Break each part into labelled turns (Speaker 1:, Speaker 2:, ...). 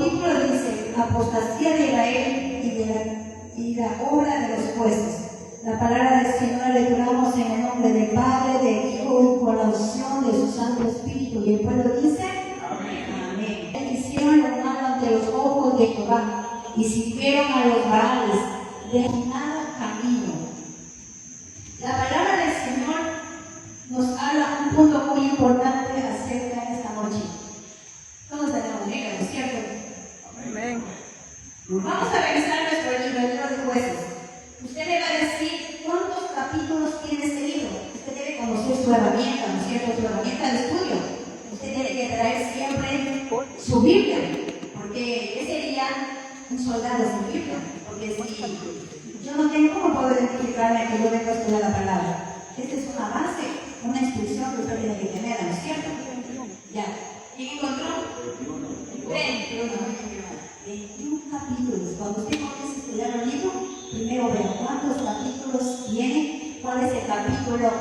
Speaker 1: título dice Apostasía de Israel y la obra de los jueces. La palabra del Señor le duramos en el nombre del Padre, del Hijo y por la unción de su Santo Espíritu. Y el pueblo dice Amén. Amén. Hicieron lo malo ante los ojos de Jehová y sirvieron a los Baales de nada camino. La palabra del Señor nos habla un punto muy importante acerca de esta noche. Todos tenemos negro, ¿no es cierto? Amén. Vamos a revisar nuestro libro de jueces. Usted me va a decir cuántos capítulos tiene este libro. Usted debe conocer su herramienta, ¿no es cierto? Su herramienta de estudio. Usted tiene que traer siempre su Biblia, porque ¿qué sería un soldado sin Biblia? Porque si yo no tengo, ¿cómo puedo identificarme que yo vengo a estudiar la palabra? Esta es una base, una instrucción que usted tiene que tener, ¿no es cierto? Ya. ¿Quién encontró? 21 capítulos. Cuando usted comienza a estudiar el libro, primero vea cuántos capítulos tiene, cuál es el capítulo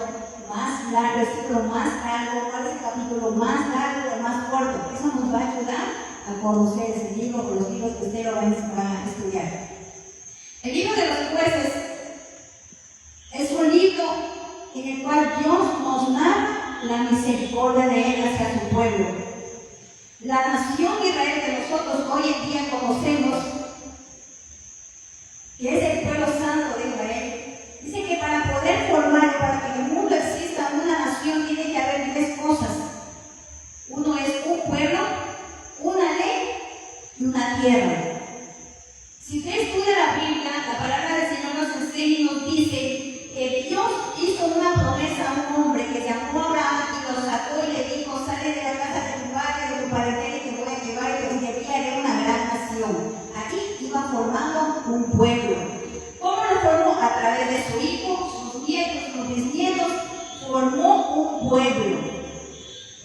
Speaker 1: más largo, el ciclo más largo, cuál es el capítulo más largo o más corto. Eso nos va a ayudar a conocer ese libro o los libros que usted lo va a estudiar. El libro de los jueces es un libro en el cual Dios nos narra la misericordia de Él hacia su pueblo. La nación Israel que nosotros hoy en día conocemos, que es el pueblo santo de Israel, dice que para poder formar, para que en el mundo exista una nación, tiene que haber 3 cosas. Uno es un pueblo, una ley y una tierra. Si usted estudia la Biblia, la palabra del Señor nos enseña y nos dice que Dios hizo una promesa a un hombre que llamó a Abraham y lo sacó y le dijo: sale de la casa de tu padre, de tu parentela, y te voy a llevar y te haré una gran nación. Aquí iba formando un pueblo. ¿Cómo lo formó? A través de su hijo, sus nietos, sus bisnietos, formó un pueblo.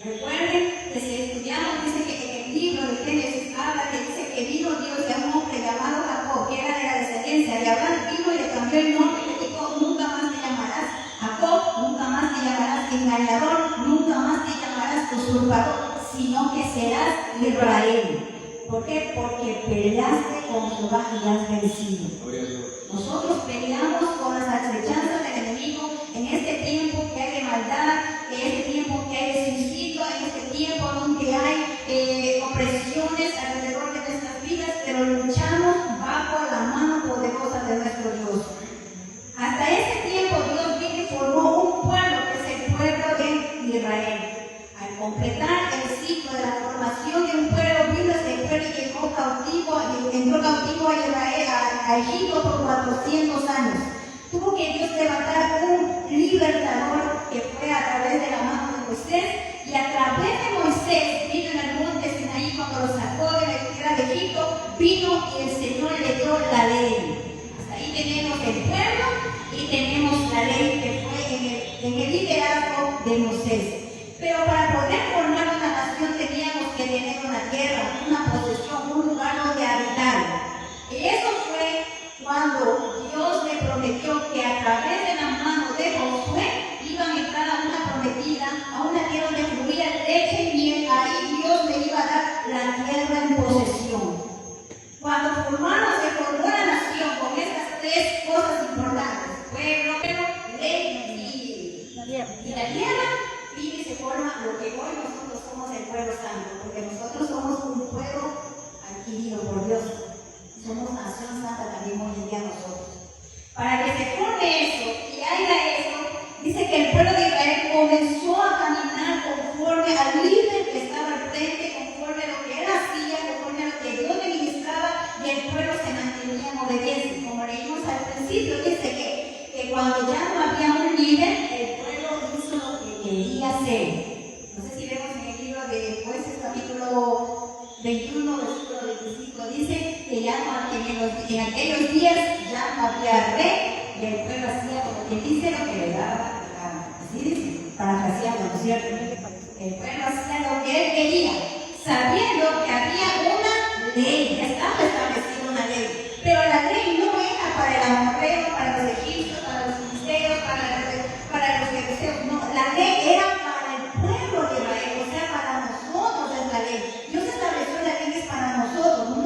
Speaker 1: Recuerden que si estudiamos, dice que en el libro de Génesis habla que dice que vino Dios de un hombre llamado Jacob, que era de la descendencia de Abraham, vino y le cambió el nombre y le dijo: nunca más te llamarás Jacob, nunca más te llamarás engañador, nunca más te llamarás usurpador, sino que serás Israel. ¿Por qué? Porque peleaste con Jehová y has vencido. Nosotros peleamos con las acechanzas del enemigo en este tiempo que hay de maldad, en este tiempo que hay de suicidio, en este tiempo donde hay opresiones alrededor de nuestras vidas, pero luchamos bajo la mano poderosa de nuestro Dios. Hasta ese tiempo Dios vino y formó un pueblo, que es el pueblo de Israel. Al completar el ciclo de la formación de un pueblo, vino ese pueblo y llegó cautivo, entró cautivo a Israel, a Egipto por 400 años. Tuvo que Dios levantar un libertador que fue a través de la mano de Moisés, y a través de Moisés vino en el monte Sinaí cuando lo sacó de la tierra de Egipto, vino y el Señor le dio la ley. Hasta ahí tenemos el pueblo y tenemos la ley que fue en el liderazgo de Moisés. Pero para poder formar una nación teníamos que tener una tierra, una posesión, un lugar donde habitar. Y eso fue cuando Dios le prometió que a través de la mano de Josué iban a entrar a una prometida, a una tierra donde fluía leche y miel. Ahí Dios le iba a dar la tierra en posesión. Cuando se formó la nación con estas 3 cosas importantes: pueblo, ley y la tierra, y se forma lo que hoy nosotros somos el pueblo santo, porque nosotros somos un pueblo adquirido por Dios. Somos nación santa también hoy en día nosotros. Para que se forme eso y haya eso, dice que el pueblo de Israel comenzó a caminar conforme al líder que estaba al frente, conforme a lo que él hacía, conforme a lo que Dios le ministraba, y el pueblo se mantenía en obediencia. Como leímos al principio, dice que cuando ya no había un líder, el pueblo hizo lo que quería hacer. No sé si vemos en el libro de Jueces, capítulo 21, versículo 25, dice que ya no, en aquellos días ya no había rey, y el pueblo hacía como quien dice lo que le daba la gana. Así dice, parafraseando, ¿no es cierto? El pueblo hacía lo que él quería, sabiendo que había una ley, ya estaba establecida una ley, pero la ley no era para el amorreo, para los egipcios, para los filisteos, para los jebuseos, no, la ley era para el pueblo de Israel, o sea, para nosotros es la ley. Dios estableció la ley es para nosotros, no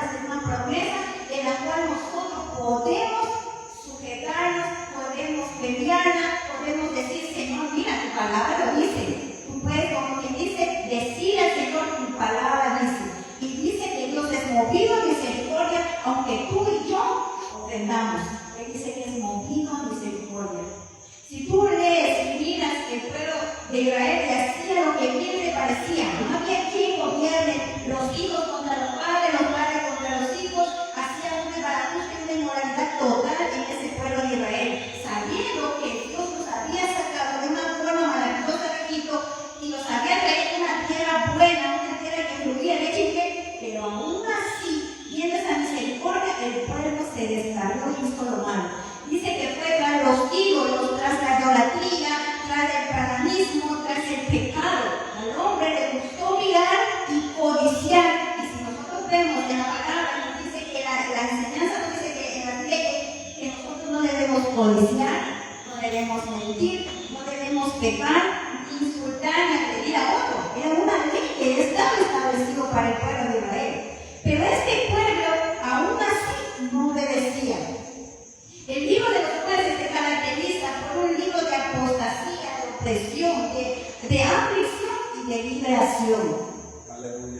Speaker 1: palabras, es una promesa en la cual nosotros podemos sujetarnos, podemos pelearla, podemos decir, Señor, mira, tu palabra lo dice. Tú puedes, como quien dice, decir al Señor, tu palabra dice. Y dice que Dios es movido a misericordia, aunque tú y yo ofendamos. Él dice que es movido a misericordia. Si tú lees y miras que el pueblo de Israel le hacía lo que bien le parecía, no había quien gobierne, los hijos contra los padres contra los hijos, hacían una barajusta y una inmoralidad total en ese pueblo de Israel, sabiendo que Dios los había sacado de una forma maravillosa de Egipto y los había traído una tierra buena, una tierra que fluía leche y miel, pero aún así, viendo esa misericordia, el pueblo se descargó y hizo lo malo. Dice que fue tras los ídolos, tras la idolatría, tras el paganismo, tras el pecado. Al hombre le gustó mirar y codiciar. Y si nosotros vemos en la palabra, nos dice que la enseñanza nos dice que en la ley que nosotros no debemos codiciar, no debemos mentir, no debemos pecar, ni insultar, ni agredir a otro. Era una ley que estaba establecido para el pueblo de Israel. Pero este pueblo aún así no obedecía. El libro de los jueces se caracteriza por un libro de apostasía, de opresión, de aflicción y de liberación.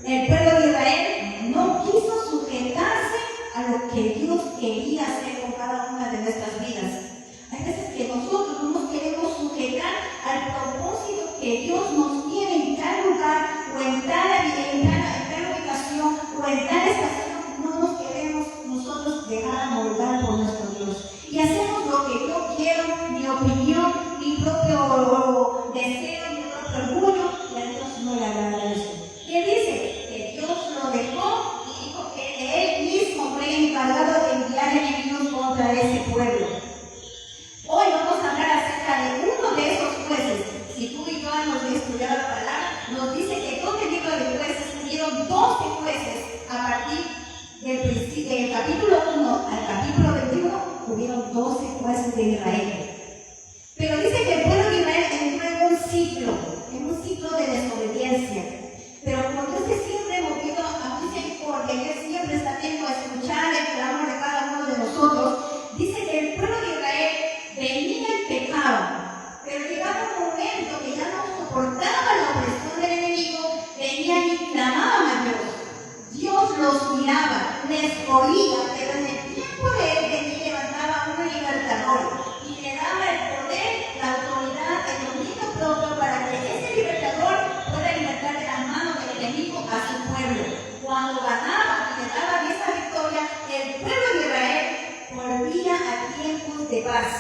Speaker 1: El pueblo de Israel no quiso sujetarse a lo que Dios quería hacer con cada una de nuestras vidas. Hay veces que nosotros no nos queremos sujetar al propósito que Dios nos tiene en tal lugar o en tal ubicación o en tal estación. No nos queremos nosotros dejar amoldar por nuestro Dios. Y hacemos lo que yo quiero, mi opinión, mi propio deseo, mi propio orgullo, y a Dios no le agrada eso. ¿Qué dice? Que Dios lo dejó y dijo que Él mismo fue encargado de enviar enemigos contra ese pueblo. Hoy vamos a hablar acerca de uno de esos jueces. Si tú y yo hemos estudiado la palabra, nos dice que todo el libro de jueces hubieron 12 jueces a partir del capítulo 1 al capítulo 21. Hubieron 12 jueces de Israel. Pero dice que el pueblo de Israel entró en un ciclo de desobediencia. Pero como Dios es siempre movido a misericordia y Él siempre está atento a escuchar el clamor de cada uno de nosotros, dice que el pueblo de Israel venía en pecado. Pero llegaba un momento que ya no soportaba la opresión del enemigo, venían y clamaban a Dios. Dios los miraba, les oía, pero en el tiempo de Él venía y levantaba un libertador y le daba el poder, la autoridad, el dominio propio para que ese libertador pueda libertar de las manos del enemigo a su pueblo. Cuando ganaba y le daba esa victoria, el pueblo de Israel volvía a tiempos de paz.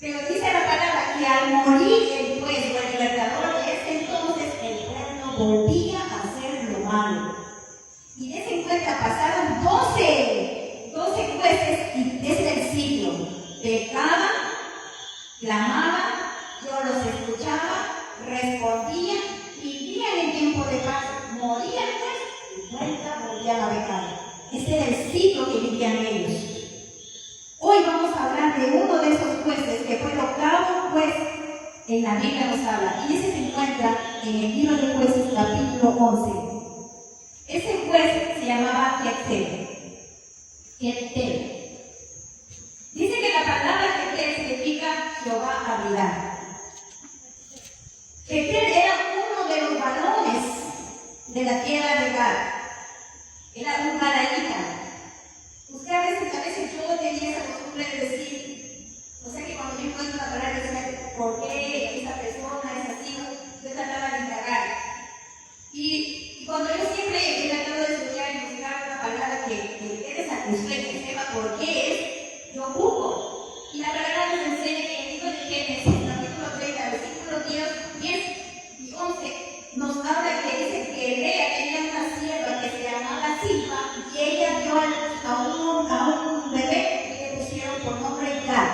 Speaker 1: Pero dice la palabra que al morir el juez o el libertador, ese entonces el pueblo volvía a hacer lo malo. Y de ese encuentro pasaron 12 jueces y desde el ciclo. Pecaban, clamaban, yo los escuchaba, respondían, vivían en tiempo de paz, morían pues y vuelta volvían a pecar. Ese era el ciclo que vivían ellos. Hoy vamos a hablar de uno de esos jueces que fue el octavo juez en la Biblia nos habla. Y ese se encuentra en el libro de Jueces capítulo 11. Ese juez se llamaba Jefté. Dice que la palabra Jefté significa Jehová abrirá. Jefté era uno de los varones de la tierra de Gad. Era un gadaíta. Usted a veces yo tenía esa costumbre de decir, o sea que cuando yo encuentro una palabra de decir, ¿por qué esa persona es así? Yo trataba de indagar. Y cuando yo siempre he tratado de estudiar y buscar una palabra que me quede satisfecha, que sepa por qué es, yo busco. Y la palabra nos enseña que en el libro de Génesis, capítulo 30, versículos 10 y 11, nos habla que dice que Lea tenía una sierva que se llamaba Silpa y ella dio a un bebé y le pusieron por nombre Gad.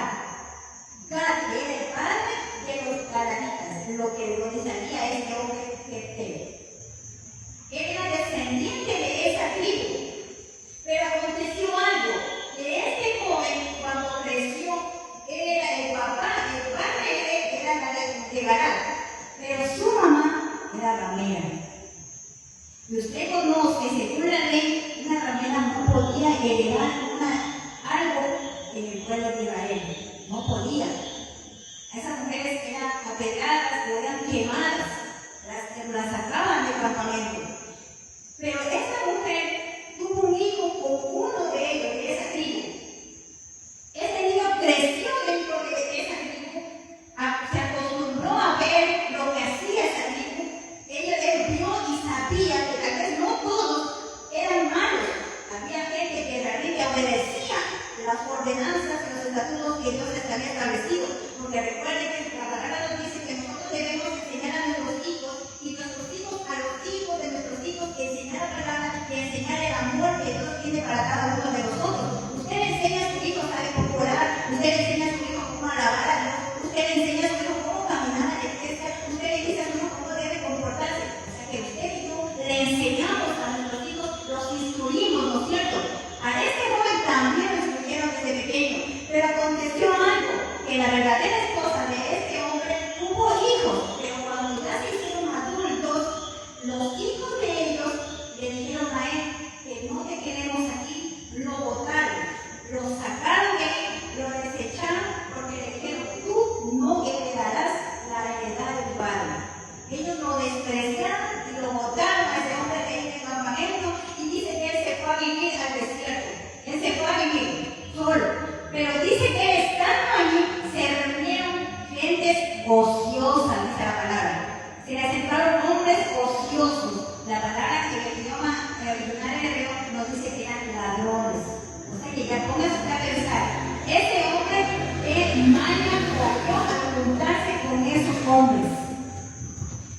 Speaker 1: Gad era el padre de los gadanitas, lo que lo desalía este hombre Jefté. Era descendiente de esa tribu. Pero aconteció algo, que este joven cuando creció, era el padre era de Gad, pero su mamá era ramera. Y usted conoce, según la ley, una ramera no podía heredar algo en el pueblo de Israel. No podía. Esas mujeres eran apedreadas, eran quemadas, las sacaban del campamento. Pero esta mujer tuvo un hijo con uno de ellos, de esa tribu. Ese niño creció dentro de esa tribu, se acostumbró a ver lo que hacía esa tribu. Él vio y sabía que tal vez no todos eran malos. Había gente que realmente obedecía las ordenanzas y los estatutos que Dios les había establecido. Porque recuerden que la palabra nos dice que nosotros debemos enseñar a nuestros hijos y nuestros hijos a los hijos de nuestros hijos, enseñar la palabra y enseñar el amor que Dios tiene para cada uno de nosotros. Usted le enseña a su hijo a saber cómo orar, usted le enseña a su hijo cómo alabar a Dios, usted le enseña a su hijo cómo caminar a la iglesia, usted le dice a su hijo cómo debe comportarse. O sea que usted y yo le enseñamos a nuestros hijos, los instruimos, ¿no es cierto? A este joven también lo instruyeron desde pequeño, pero aconteció algo, que la verdadera esposa de este hombre tuvo hijos, pero cuando ya se hicieron adultos, los hijos de ellos le dijeron a él que no te queremos aquí, lo botaron, lo sacaron de él, lo desecharon, porque le dijeron, tú no heredarás la heredad de tu padre. Ellos lo despreciaron y lo botaron a ese hombre de ahí en el campamento, y dice que él se fue a vivir al desierto, él se fue a vivir solo. Pero dice que estando allí se reunieron gentes ociosas, dice la palabra. Se le acercaron hombres ociosos. La palabra que el idioma original hebreo nos dice que eran ladrones. O sea que ya pónganse a pensar. Ese hombre maña cogió a juntarse con esos hombres.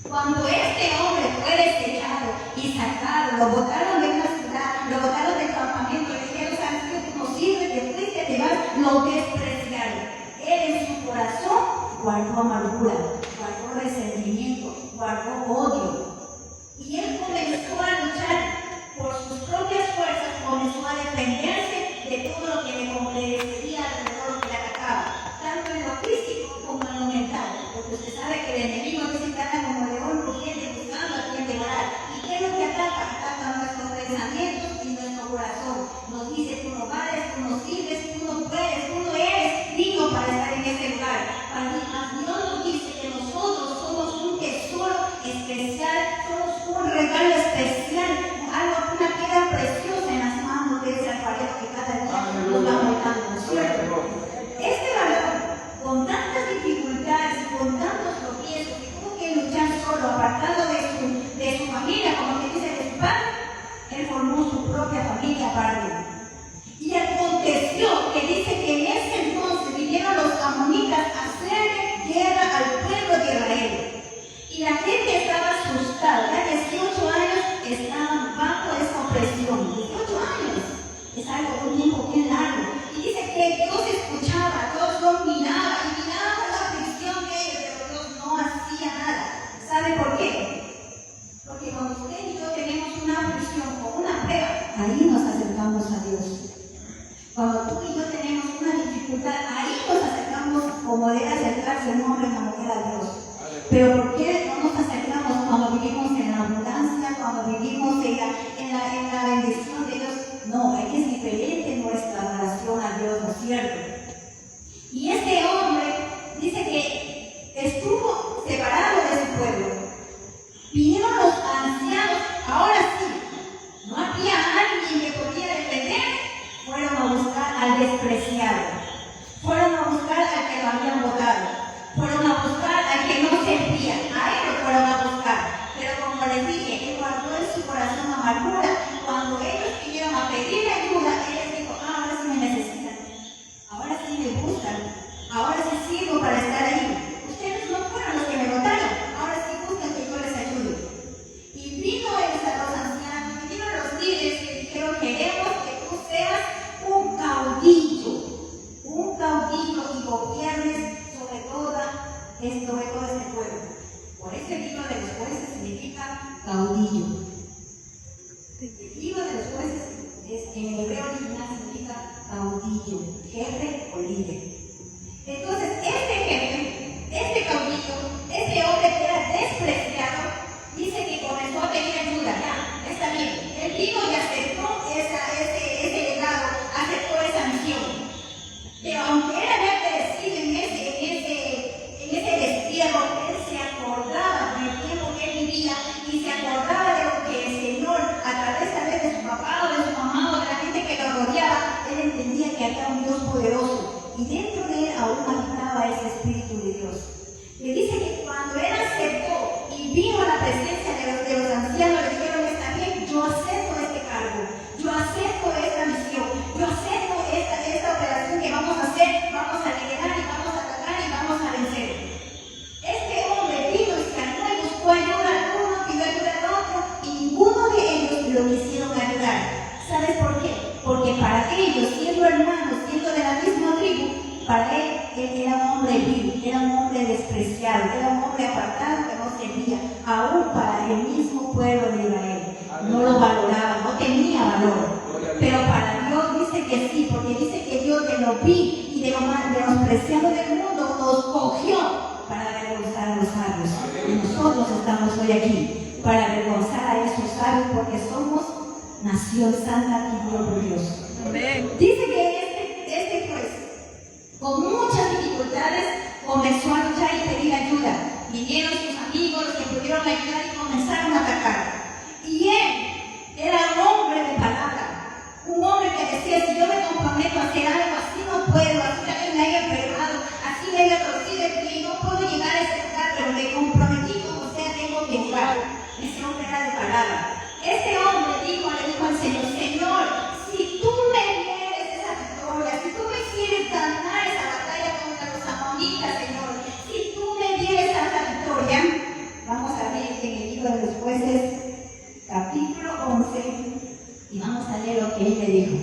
Speaker 1: Cuando este hombre fue desechado y sacado, lo botaron de una ciudad, lo botaron del campamento, le dijeron, ¿sabes qué? Tú no sirves, te fuiste, te vas, lo despreciaron. Él en su corazón guardó amargura, guardó resentimiento, guardó odio. Y él comenzó a luchar por sus propias fuerzas, comenzó a defenderse de todo lo que le decía alrededor que le atacaba, tanto en lo físico como en lo mental. Porque usted sabe que el enemigo dice que anda como león rugiente buscando a quien devorar. ¿Y qué es lo que ataca? Ataca nuestros pensamientos y nuestro corazón. Nos dice, tú no vales, tú no sirves, tú no puedes, tú no eres digno para estar en ese lugar. Dios nos dice que nosotros somos un tesoro especial, somos un regalo especial, una piedra preciosa en las manos de ese alfarero que cada día nos va moldando, ¿cierto? Este valor, con tantas dificultades, con tantos tropiezos, que tuvo que luchar solo, apartado de su familia, como que dice de su padre, él formó su propia familia aparte. Y aconteció que dice que en ese entonces vinieron los amonitas a hacerle guerra al pueblo de Israel. Y la gente estaba asustada, ya 18 años estaban bajo esa opresión. 18 años es algo, un tiempo bien largo. Y dice que Dios escuchaba, Dios los miraba y miraba la aflicción de ellos, pero Dios no hacía nada. ¿Sabe por qué? Porque cuando usted y yo tenemos una aflicción o una prueba, ahí nos acercamos a Dios. Cuando tú y yo tenemos una dificultad, ahí nos acercamos como debe acercarse un hombre y una mujer a Dios. Pero ¿por qué no nos acercamos cuando vivimos en la abundancia, cuando vivimos en la bendición de Dios? No, ahí es diferente nuestra relación a Dios, ¿no es cierto? Y este hombre dice que estuvo separado de su pueblo. Vinieron los ancianos, ahora sí, no había alguien que podía defender. Fueron a buscar al despreciado, fueron a buscar al que lo habían votado, fueron a buscar al que no servía, a él lo fueron a buscar. Pero como les dije, él guardó en su corazón amargura. Cuando ellos vinieron a pedirle ayuda, él les dijo, ahora sí me necesitan, ahora sí me buscan, ahora sí sirvo para estar ahí. Ustedes no fueron los que me votaron, ahora sí buscan que yo les ayude. Y vino ellos a los ancianos, vinieron los líderes que dijeron, queremos que tú seas un caudillo y gobiernes sobre todo este pueblo. Por ese libro de los jueces significa caudillo. El libro de los jueces en el hebreo original significa caudillo, jefe o líder. Entonces, este jefe, este caudillo, este hombre que era despreciado, dice que comenzó a pedir ayuda. Ya, está bien. Él vino y aceptó esa y dentro de él aún habitaba ese Espíritu de Dios. Le dice que cuando él aceptó y vino a la presencia de los ancianos, le dijeron: está bien, yo acepto este cargo, yo acepto esta misión, yo acepto esta operación que vamos a hacer, vamos a liderar y vamos a atacar y vamos a vencer. Este hombre vino y salió y buscó ayuda al uno, pidió ayuda al otro, y ninguno de ellos lo quisieron ayudar. ¿Sabes por qué? Porque para ellos, siendo hermanos, siendo de la misma tribu, para él era un hombre vil, era un hombre despreciado, era un hombre apartado que no servía, aún para el mismo pueblo de Israel. No lo valoraba, no tenía valor. Pero para Dios dice que sí, porque dice que Dios de lo vil y de lo preciado del mundo nos cogió para avergonzar a los sabios. Y nosotros estamos hoy aquí para avergonzar a esos sabios, porque somos nación santa y pueblo de Dios. Amén. Dice que este juez, con muchas dificultades, comenzó a luchar y pedir ayuda. Vinieron sus amigos, los que pudieron ayudar, y comenzaron a atacar. Y él era un hombre de palabra, un hombre que decía: si yo me comprometo a hacer algo, así no puedo, así también me haya enfermado, así me haya torcido el pie, no puedo llegar a ese lugar, pero me comprometí como sea, tengo que llegar. Ese hombre era de palabra. Este hombre le dijo al Señor: Señor, si tú me dieres esa victoria, si tú me quieres ganar esa batalla contra los amonitas, Señor, si tú me dieres esa victoria. Vamos a ver en el libro de los Jueces, capítulo 11, y vamos a leer lo que él le dijo.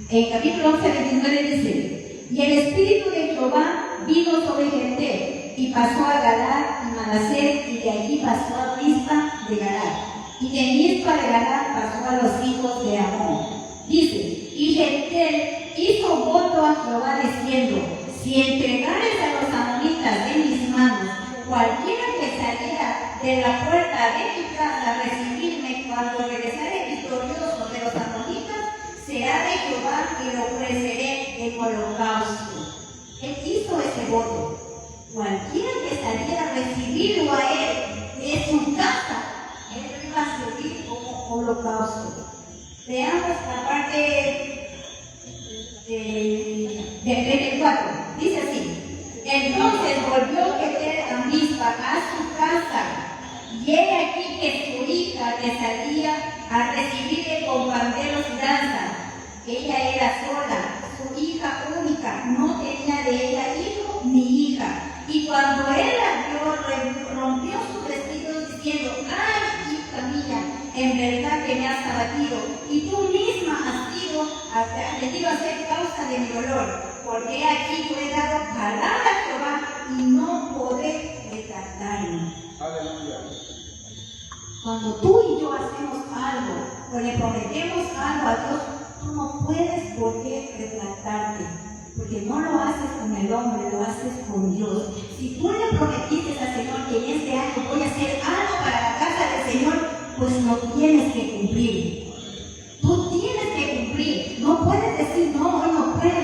Speaker 1: En capítulo 11, 29 dice: y el Espíritu de Jehová vino sobre Jefté, y pasó a Galaad y Manasés, y de allí pasó a Mizpa de Galaad, y de Mizpa de Galaad pasó a los hijos de Amón. Dice: y Jefté hizo voto a Jehová diciendo: si entregares a los amonitas en mis manos, cualquiera que saliera de la puerta de mi casa a recibirme cuando regresare victorioso de los amonitas, será de Jehová y lo ofreceré en holocausto. Él hizo ese voto. Cualquiera que saliera a recibirlo a él de su casa, él lo iba a servir como holocausto. Veamos la parte del 34. Dice así: entonces volvió Jefté a Mizpa, a su casa, y he aquí que su hija le salía a recibirle con panderos y danzas. Ella era sola, su hija única, no tenía de ella hijo ni hija. Y cuando él la vio, rompió sus vestidos diciendo: ay, hija mía, en verdad que me has abatido, y tú misma has venido a ser causa de mi dolor, porque aquí yo he dado palabra a Jehová y no podré retractarme. Aleluya. Cuando tú y yo hacemos algo o le prometemos algo a Dios, tú no puedes por qué retractarte, porque no lo haces con el hombre, lo haces con Dios. Si tú le prometiste al Señor que en este año voy a hacer algo para la casa del Señor, pues lo tienes que cumplir. Tú tienes que cumplir. No puedes decir: no, hoy no puedo, me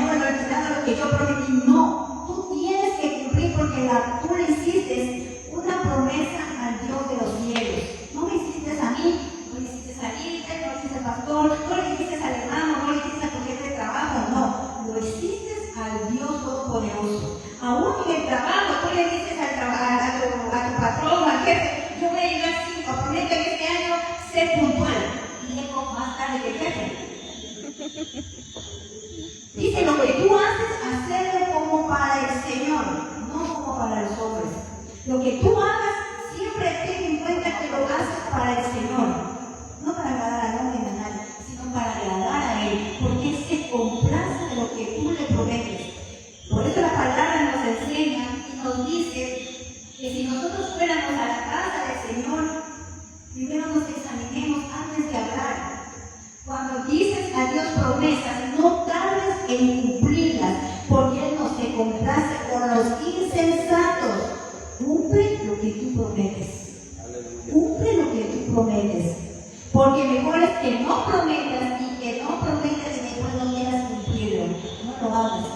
Speaker 1: hago olvidado lo que yo prometí. No, tú tienes que cumplir, porque tú le hiciste una promesa al Dios de los cielos. No me hiciste a mí, no le hiciste a Lita, no le hiciste al pastor, no le hiciste al hermano, no le hiciste a tu jefe de trabajo, no, lo hiciste al Dios Todopoderoso. Aún en el trabajo, tú le dices a tu patrón, al jefe: yo voy a llegar a prometo que este año ser puntual, y llego más tarde que el jefe. Dice: lo que tú haces, hacerlo como para el Señor, no como para los hombres. Lo que tú hagas, siempre ten en cuenta que lo haces para el Señor, no para agradar al hombre ni a nadie, sino para agradar a Él, porque Él se complace de lo que tú le prometes. Por eso la palabra nos enseña y nos dice que si nosotros fuéramos a la casa del Señor, primero nos examinemos antes de hablar. Cuando dices a Dios promesas, no tardes en cumplirlas, porque Él no se complace con los insensatos. Cumple lo que tú prometes. Cumple lo que tú prometes. Porque mejor es que no prometas y que no prometas y después no quieras cumplirlo. No lo hagas.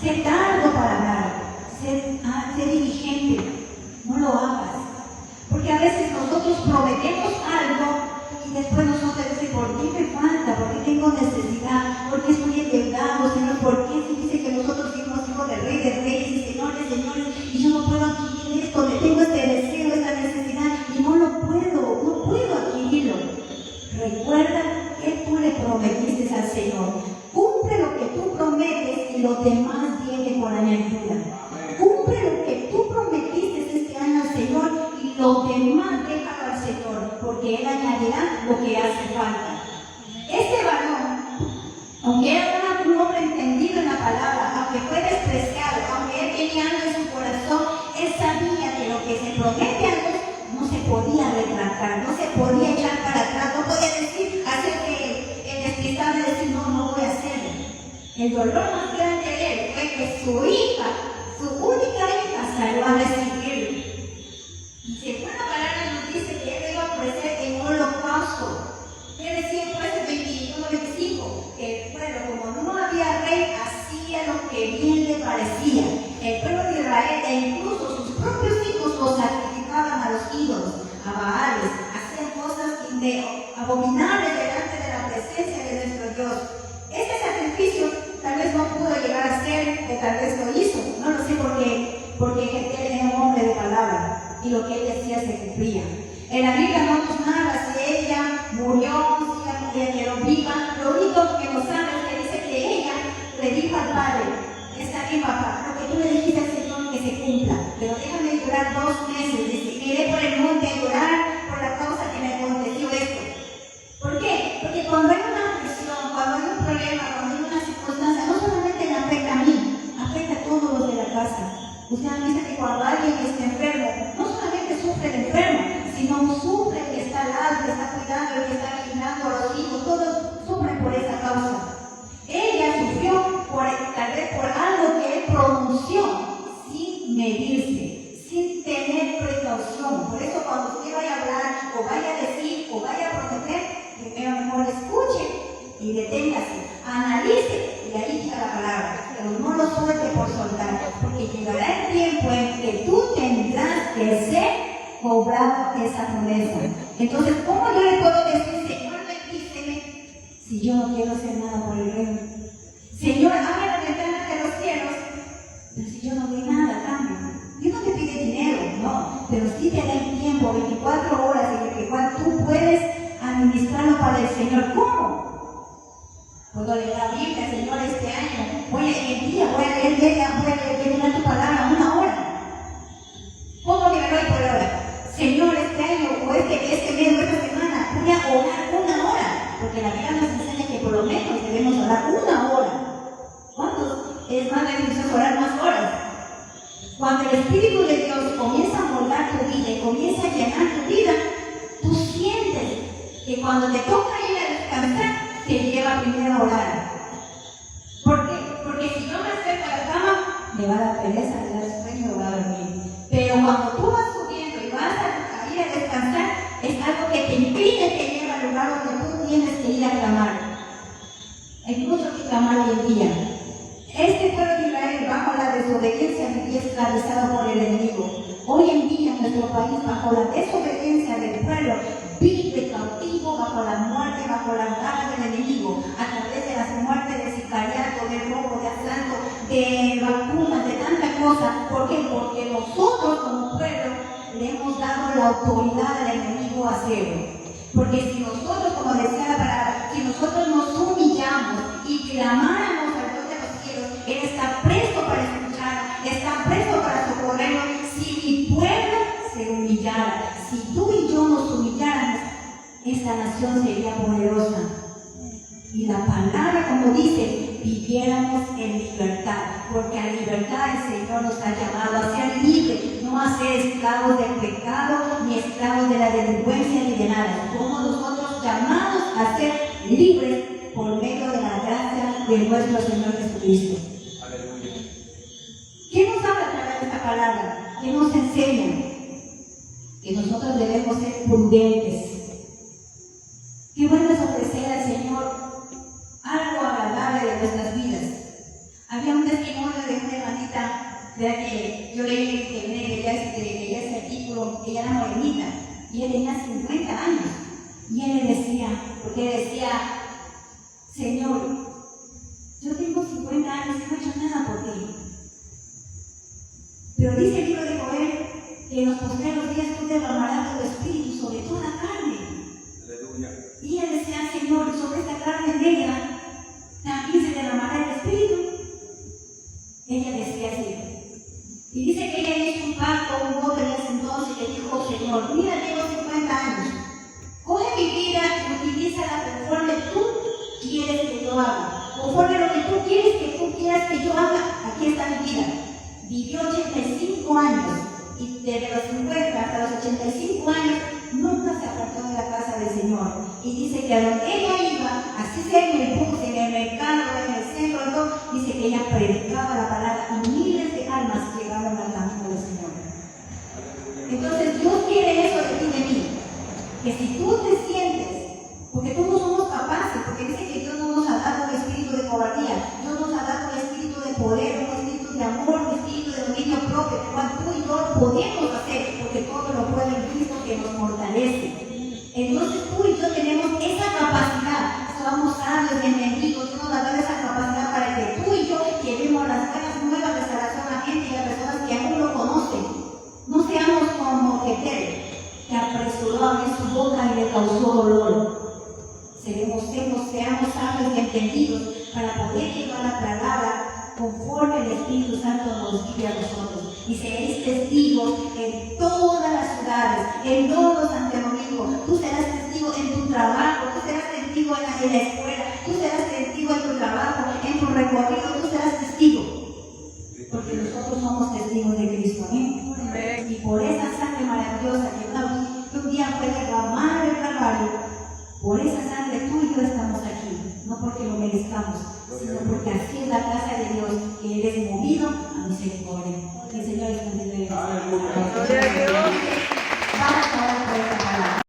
Speaker 1: Sé tardo para hablar. Sé diligente. No lo hagas. Porque a veces nosotros prometemos algo y después nosotros decimos: ¿por qué me falta? ¿Por qué tengo necesidad? Porque es ¿qué tú le prometiste al Señor? Cumple lo que tú prometes y lo demás viene por añadidura. Cumple lo que tú prometiste este año al Señor y lo demás déjalo al Señor, porque Él añadirá lo que hace falta. Este varón, aunque era un hombre entendido en la palabra, aunque fue despreciado, aunque él tenía algo en su corazón, él sabía que lo que se promete a Dios no se podía retractar, no se podía echar para atrás, no podía decir, hacer que el despistado y decir, no voy a hacerlo. El dolor más grande de él fue que su hija, su única hija, salió a recibirlo. Y según la palabra nos dice que él iba a ofrecer en un holocausto. ¿Qué decía en jueces 21-25? Que el pueblo, como no había rey, hacía lo que bien le parecía. El pueblo de Israel e incluso sus propios hijos los sacrificaban a los ídolos, a Baales, hacían cosas abominables delante de la presencia de nuestro Dios. Este sacrificio tal vez no pudo llegar a ser, o tal vez lo hizo, no lo sé porque él era un hombre de palabra y lo que él decía se cumplía. En la Biblia no nos narra si ella murió, si ella quedó viva. Lo único que nos habla es que dice que ella le dijo al padre: está bien, papá, lo que tú le dijiste al Señor que se cumpla, pero déjame llorar 2 meses. Dice, iré por el monte a llorar por la causa que me aconteció esto. ¿Por qué? Porque cuando hay una presión, cuando hay un problema, cuando hay una circunstancia, no solamente me afecta a mí, afecta a todos los de la casa. Usted ha visto que cuando alguien está enfermo, no solamente sufre el enfermo, sino sufre el que está al lado, el que está cuidando, el que está vigilando a los hijos, todos sufren por esa causa. Ella sufrió tal vez por algo que él pronunció sin medirse, sin tener precaución. Por eso cuando usted vaya a hablar, o vaya a decir, o vaya a prometer, primero mejor escuche y deténgase, analice y ahí diga la palabra, pero no lo suelte por soltar, porque llegará el tiempo en que tú tendrás que ser cobrado esa promesa. Entonces, ¿cómo yo le puedo decir, Señor, bendíceme, si yo no quiero hacer nada por el reino? Señor, abre las ventanas de los cielos, pero si yo no doy nada a cambio. Dios no te pide dinero, no, pero sí te da el tiempo, 24 horas en el cual tú puedes administrarlo para el Señor. ¿Cómo? Puedo leer la Biblia, Señor, este año, voy a leer el día, voy a leer tu palabra 1 hora. Pongo mi reloj por hora. Señor, este año, o este mes, o esta semana, voy a orar 1 hora, porque la Biblia nos enseña que por lo menos debemos orar 1 hora. ¿Cuántos es más beneficioso orar más horas? Cuando el Espíritu de Dios comienza a moldar tu vida y comienza a llenar tu vida, tú sientes que cuando te toca ir a descansar, te lleva primero a orar. ¿Por qué? Porque si yo me acerco a la cama, me va a dar pereza, me va a dar sueño, me va a dormir. Pero cuando tú vas subiendo y vas a ir a descansar, es algo que te impide que llegue al lugar donde tú tienes que ir a clamar. Hay mucho que clamar hoy en día. Este pueblo de Israel, bajo la desobediencia, vivía esclavizado por el enemigo. Hoy en día, en nuestro país, bajo la desobediencia del pueblo, vive cautivo bajo la muerte, bajo la garra del enemigo, a través de las muertes de sicariato, de robo, de asalto, de vacunas, de tanta cosa. ¿Por qué? Porque nosotros como pueblo le hemos dado la autoridad al enemigo a hacerlo. Porque si nosotros, como decía la palabra, si nosotros nos humillamos y clamáramos al Dios de los cielos, Él está presto para escuchar, está presto para socorrernos. Si mi pueblo se humillara, si tú y yo nos humilláramos, esta nación sería poderosa. Y la palabra, como dice, viviéramos en libertad, porque a libertad el Señor nos ha llamado a ser libres, no a ser esclavos del pecado, ni esclavos de la delincuencia, ni de nada. Somos nosotros llamados a ser libres por medio de la gracia de nuestro Señor Jesucristo.
Speaker 2: Aleluya.
Speaker 1: ¿Qué nos habla a través de esta palabra? ¿Qué nos enseña? Que nosotros debemos ser prudentes. Qué bueno es ofrecer al Señor algo agradable de nuestras vidas. Había un testimonio de una hermanita, que yo leí en internet, leía ese artículo, ella era morenita, y ella tenía 50 años. Y él le decía, porque él decía, Señor, yo tengo 50 años y no he hecho nada por ti. Pero dice el libro de Joel que en los postreros días tú derramarás de tu espíritu sobre toda carne.
Speaker 2: Aleluya.
Speaker 1: Y ella decía, Señor, yo haga, conforme a lo que tú quieras que yo haga. Aquí está mi vida. Vivió 85 años y desde los 50 hasta los 85 años nunca se apartó de la casa del Señor. Y dice que a donde ella iba, así sea en el bus, en el mercado, en el centro, todo, dice que ella predicaba la palabra y miles de almas llegaron al camino del Señor. Entonces Dios quiere eso de ti y de mí, que si tú te sientes, porque todos no somos capaces, porque dice que Dios no nos ha dado un espíritu de cobardía, Dios nos ha dado un espíritu de poder, un espíritu de amor, un espíritu de dominio propio, el cual tú y yo lo podemos hacer, porque todo lo puede en Cristo que nos fortalece. Entonces tú y yo tenemos esa capacidad, somos sabios, bienvenidos, Dios nos ha dado esa capacidad para que tú y yo llevemos las buenas nuevas de salvación a la gente y a personas que aún lo conocen. No seamos como Jeter, que apresuró a abrir su boca y le causó dolor. Seamos sabios y entendidos para poder llevar la palabra conforme el Espíritu Santo nos guía a nosotros. Y seréis testigos en todas las ciudades, en todos los Santo Domingo. Tú serás testigo en tu trabajo, tú serás testigo en la escuela, tú serás testigo en tu trabajo, en tu recorrido, tú serás testigo. Porque nosotros somos testigos de Cristo. ¿Eh? Y por esa sangre maravillosa que un día fue derramada en el Calvario, por esa sangre tú y yo estamos aquí, no porque lo merezcamos, sino porque así es la casa de Dios, que Él es movido a misericordia. Que el Señor es movido de misericordia. Vamos a orar por esta palabra.